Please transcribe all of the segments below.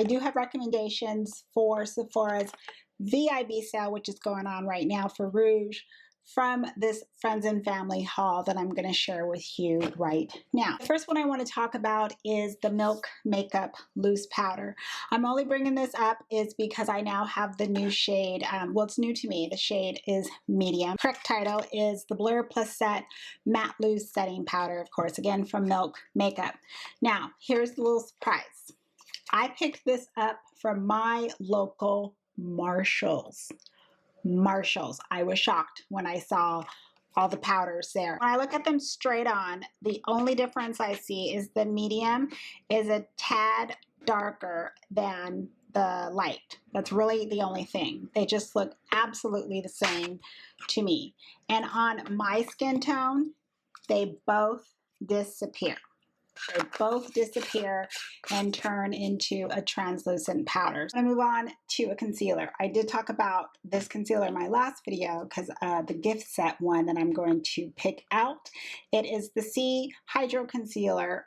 I do have recommendations for Sephora's VIB sale, which is going on right now for Rouge, from this friends and family haul that I'm going to share with you right now. The first one I want to talk about is the Milk Makeup Loose Powder. I'm only bringing this up is because I now have the new shade. Well, it's new to me. The shade is medium. Correct title is the Blur+Set Matte Loose Setting Powder, of course, again from Milk Makeup. Now, here's the little surprise. I picked this up from my local Marshalls. I was shocked when I saw all the powders there. When I look at them straight on, the only difference I see is the medium is a tad darker than the light. That's really the only thing. They just look absolutely the same to me. And on my skin tone, they both disappear. They both disappear and turn into a translucent powder. I'm going to move on to a concealer. I did talk about this concealer in my last video because the gift set one that I'm going to pick out. It is the C Hydrocealer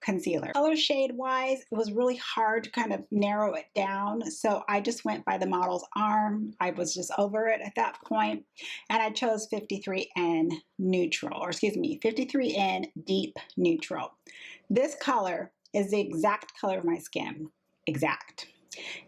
concealer. Color shade wise, it was really hard to kind of narrow it down, so I just went by the model's arm. I was just over it at that point, and I chose 53N neutral, or excuse me, 53N deep neutral. This color is the exact color of my skin, exact.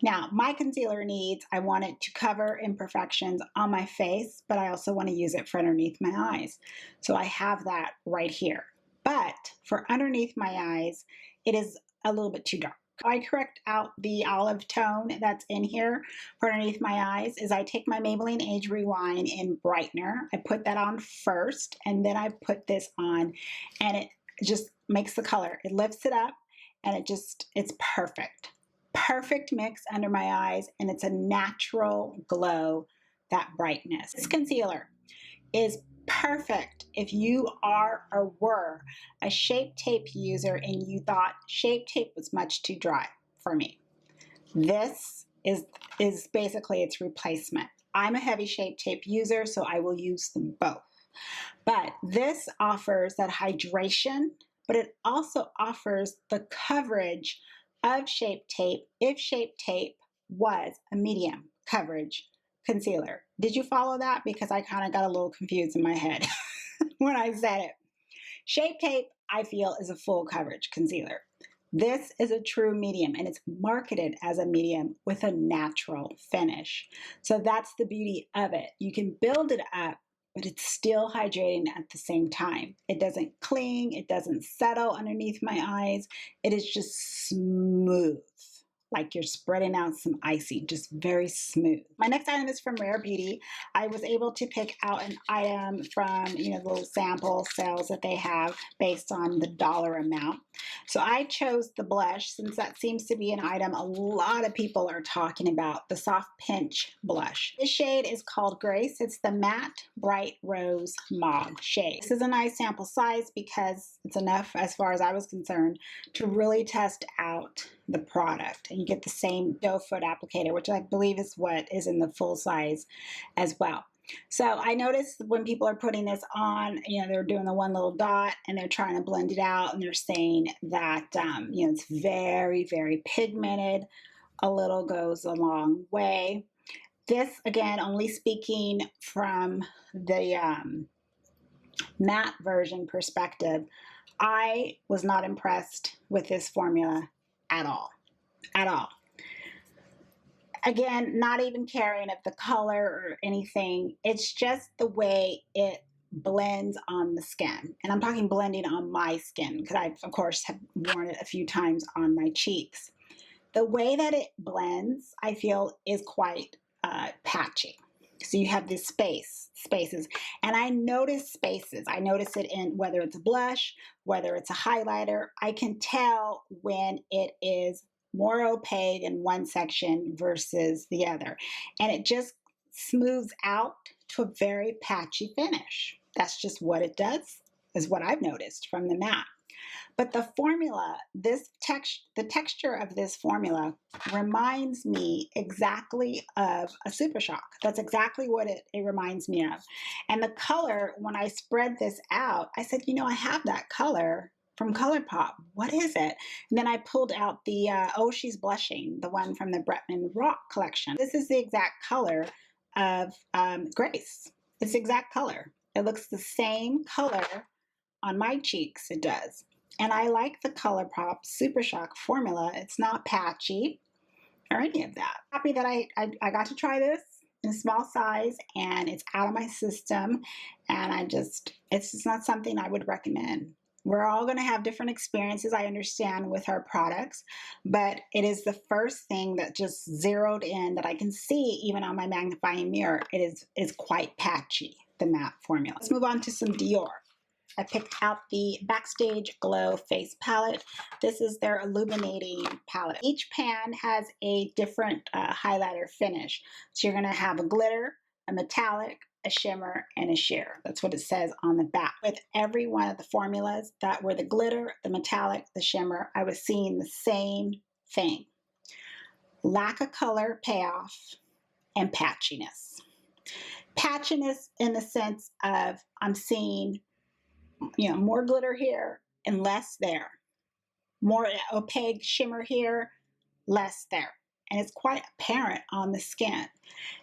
Now, my concealer needs, I want it to cover imperfections on my face, but I also want to use it for underneath my eyes. So I have that right here. But for underneath my eyes, it is a little bit too dark. I correct out the olive tone that's in here for underneath my eyes is I take my Maybelline Age Rewind in Brightener. I put that on first, and then I put this on, and it just makes the color. It lifts it up, and it's perfect. Perfect mix under my eyes, and it's a natural glow, that brightness. This concealer is perfect if you are or were a Shape Tape user and you thought Shape Tape was much too dry for me. This is basically its replacement. I'm a heavy Shape Tape user, so I will use them both. But this offers that hydration, but it also offers the coverage of Shape Tape if Shape Tape was a medium coverage concealer. Did you follow that? Because I kind of got a little confused in my head when I said it. Shape Tape, I feel, is a full coverage concealer. This is a true medium, and it's marketed as a medium with a natural finish. So that's the beauty of it. You can build it up, but it's still hydrating at the same time. It doesn't cling, it doesn't settle underneath my eyes. It is just smooth, like you're spreading out some icing, just very smooth. My next item is from Rare Beauty. I was able to pick out an item from, the little sample sales that they have based on the dollar amount. So I chose the blush since that seems to be an item a lot of people are talking about, the Soft Pinch blush. This shade is called Grace. It's the Matte Bright Rose Mauve shade. This is a nice sample size because it's enough, as far as I was concerned, to really test out the product. And you get the same doe foot applicator, which I believe is what is in the full size as well. So I noticed when people are putting this on, they're doing the one little dot and they're trying to blend it out, and they're saying that, it's very, very pigmented. A little goes a long way. This, again, only speaking from the matte version perspective, I was not impressed with this formula at all. Again, not even caring of the color or anything. It's just the way it blends on the skin. And I'm talking blending on my skin because I, of course, have worn it a few times on my cheeks. The way that it blends, I feel, is quite patchy. So you have this spaces. And I notice spaces. I notice it in whether it's a blush, whether it's a highlighter. I can tell when it is more opaque in one section versus the other. And it just smooths out to a very patchy finish. That's just what it does, is what I've noticed from the matte. But the formula, the texture of this formula reminds me exactly of a Super Shock. That's exactly what it reminds me of. And the color, when I spread this out, I said, I have that color from ColourPop. What is it? And then I pulled out the Oh She's Blushing, the one from the Bretman Rock collection. This is the exact color of Grace. It's the exact color. It looks the same color on my cheeks, it does. And I like the ColourPop Super Shock formula. It's not patchy or any of that. Happy that I got to try this in a small size and it's out of my system, and it's just not something I would recommend. We're all going to have different experiences, I understand, with our products, but it is the first thing that just zeroed in that I can see even on my magnifying mirror. It is quite patchy, the matte formula. Let's move on to some Dior. I picked out the Backstage Glow Face Palette. This is their illuminating palette. Each pan has a different highlighter finish. So you're going to have a glitter, a metallic, a shimmer, and a sheer. That's what it says on the back. With every one of the formulas that were the glitter, the metallic, the shimmer, I was seeing the same thing. Lack of color payoff and patchiness. Patchiness in the sense of I'm seeing more glitter here and less there. More opaque shimmer here, less there. And it's quite apparent on the skin.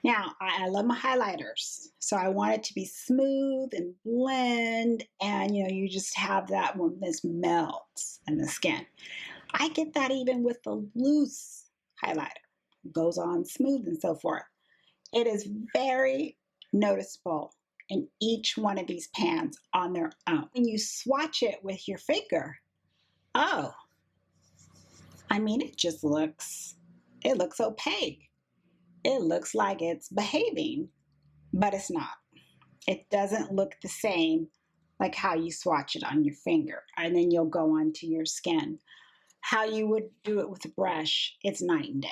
Now, I love my highlighters, so I want it to be smooth and blend, and you just have that when this melts in the skin. I get that even with the loose highlighter. It goes on smooth and so forth. It is very noticeable in each one of these pans on their own. When you swatch it with your finger, oh, I mean, it looks opaque. It looks like it's behaving, but it's not. It doesn't look the same like how you swatch it on your finger, and then you'll go onto your skin. How you would do it with a brush, it's night and day.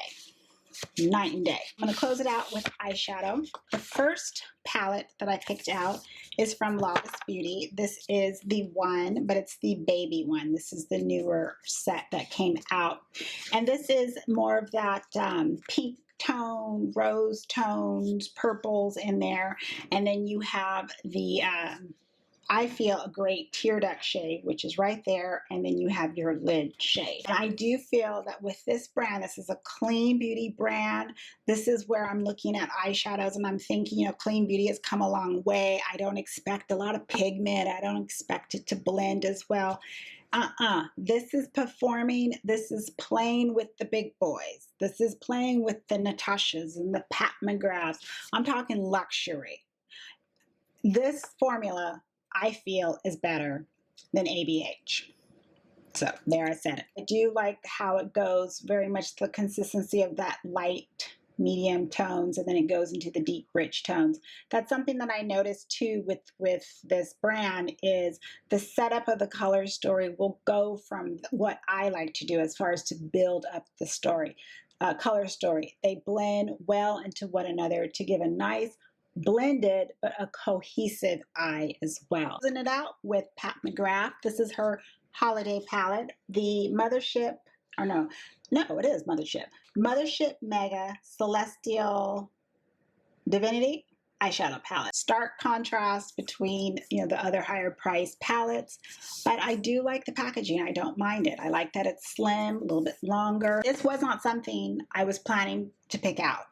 Night and day. I'm going to close it out with eyeshadow. The first palette that I picked out is from Lawless Beauty. This is the one, but it's the baby one. This is the newer set that came out. And this is more of that pink tone, rose tones, purples in there. And then you have the I feel a great tear duct shade, which is right there, and then you have your lid shade. And I do feel that with this brand, this is a clean beauty brand. This is where I'm looking at eyeshadows and I'm thinking, clean beauty has come a long way. I don't expect a lot of pigment. I don't expect it to blend as well. This is performing. This is playing with the big boys. This is playing with the Natashas and the Pat McGraths. I'm talking luxury. This formula, I feel, is better than ABH. So there, I said it. I do like how it goes, very much the consistency of that light medium tones, and then it goes into the deep rich tones. That's something that I noticed too with this brand, is the setup of the color story will go from what I like to do as far as to build up the story, color story. They blend well into one another to give a nice blended but a cohesive eye as well. Closing it out with Pat McGrath. This is her holiday palette. The Mothership, or no, it is Mothership. Mothership Mega Celestial Divinity eyeshadow palette. Stark contrast between the other higher priced palettes, but I do like the packaging. I don't mind it. I like that it's slim, a little bit longer. This was not something I was planning to pick out,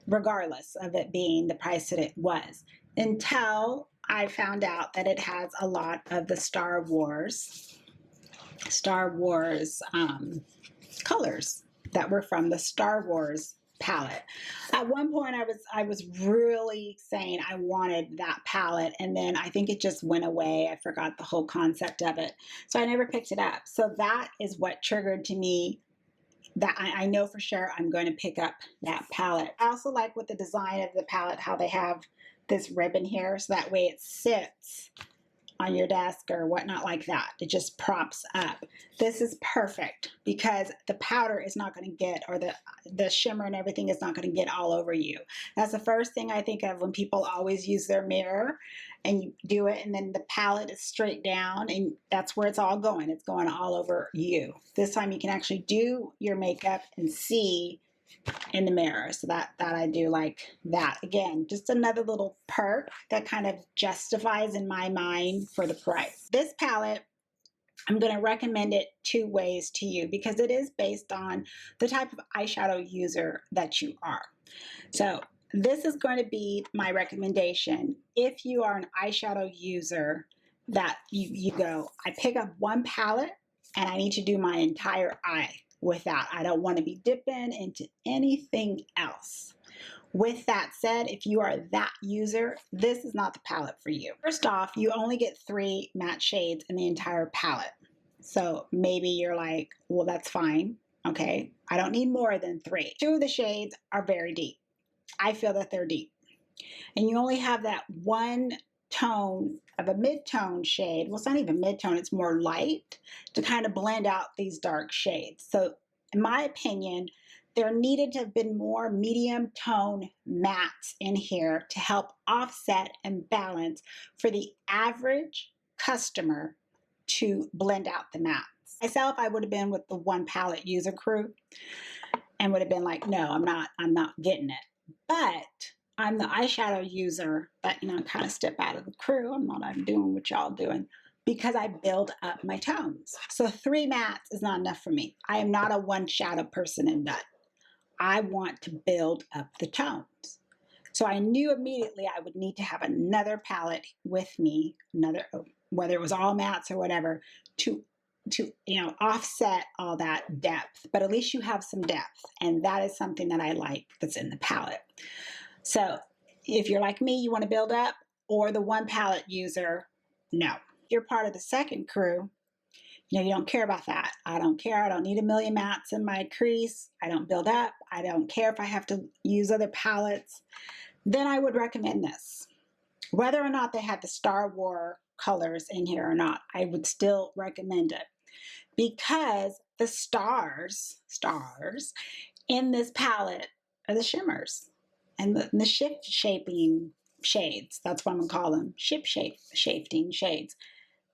regardless of it being the price that it was, until I found out that it has a lot of the Star Wars colors that were from the Star Wars palette. At one point I was really saying I wanted that palette, and then I think it just went away. I forgot the whole concept of it, so I never picked it up. So that is what triggered to me that I know for sure I'm going to pick up that palette. I also like with the design of the palette how they have this ribbon here, so that way it sits on your desk or whatnot like that. It just props up. This is perfect because the powder is not going to get, or the shimmer and everything is not going to get all over you. That's the first thing I think of when people always use their mirror and you do it, and then the palette is straight down, and that's where it's all going. It's going all over you. This time you can actually do your makeup and see in the mirror. So that I do like that. Again, just another little perk that kind of justifies in my mind for the price. This palette I'm going to recommend it 2 ways to you because it is based on the type of eyeshadow user that you are. So this is going to be my recommendation. If you are an eyeshadow user that you go, I pick up one palette and I need to do my entire eye with that. I don't want to be dipping into anything else. With that said, if you are that user, this is not the palette for you. First off, you only get 3 matte shades in the entire palette. So maybe you're like, well, that's fine. Okay, I don't need more than 3. 2 of the shades are very deep. I feel that they're deep. And you only have that one tone of a mid-tone shade. Well, it's not even mid-tone, it's more light to kind of blend out these dark shades. So in my opinion, there needed to have been more medium tone mattes in here to help offset and balance for the average customer to blend out the mattes. Myself, I would have been with the one palette user crew and would have been like, no, I'm not getting it. But I'm the eyeshadow user that, kind of step out of the crew. I'm doing what y'all doing because I build up my tones. So 3 mattes is not enough for me. I am not a one shadow person and done. I want to build up the tones. So I knew immediately I would need to have another palette with me, whether it was all mattes or whatever, to offset all that depth. But at least you have some depth, and that is something that I like that's in the palette. So if you're like me, you want to build up, or the one palette user, no. If you're part of the second crew, you don't care about that. I don't care. I don't need a million mattes in my crease. I don't build up. I don't care if I have to use other palettes. Then I would recommend this. Whether or not they had the Star Wars colors in here or not, I would still recommend it. Because the stars in this palette are the shimmers and the shift shaping shades. That's what I'm going to call them. Shifting shades.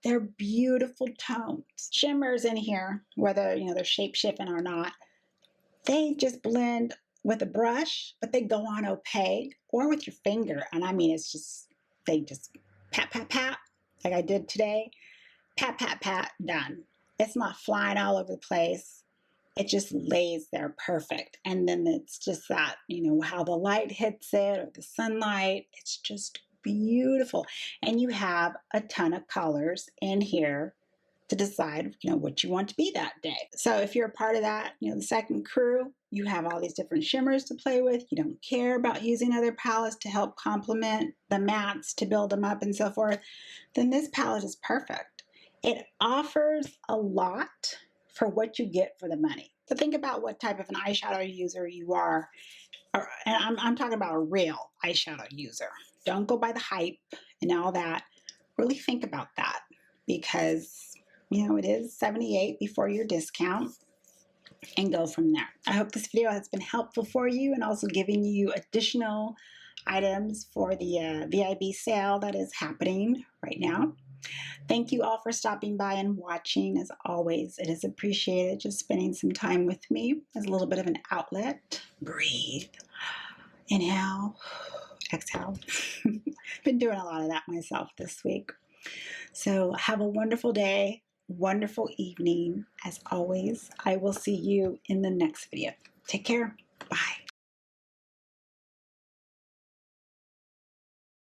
They're beautiful tones. Shimmers in here, whether they're shape shifting or not, they just blend with a brush, but they go on opaque or with your finger. And I mean, they just pat, pat, pat, like I did today. Pat, pat, pat, done. It's not flying all over the place. It just lays there perfect. And then it's just that, how the light hits it or the sunlight. It's just beautiful. And you have a ton of colors in here to decide, what you want to be that day. So if you're a part of that, the second crew, you have all these different shimmers to play with. You don't care about using other palettes to help complement the mattes to build them up and so forth. Then this palette is perfect. It offers a lot for what you get for the money. So think about what type of an eyeshadow user you are. And I'm talking about a real eyeshadow user. Don't go by the hype and all that. Really think about that because, it is $78 before your discount and go from there. I hope this video has been helpful for you and also giving you additional items for the VIB sale that is happening right now. Thank you all for stopping by and watching. As always, it is appreciated just spending some time with me as a little bit of an outlet. Breathe. Inhale. Exhale. Been doing a lot of that myself this week. So have a wonderful day, wonderful evening. As always, I will see you in the next video. Take care. Bye.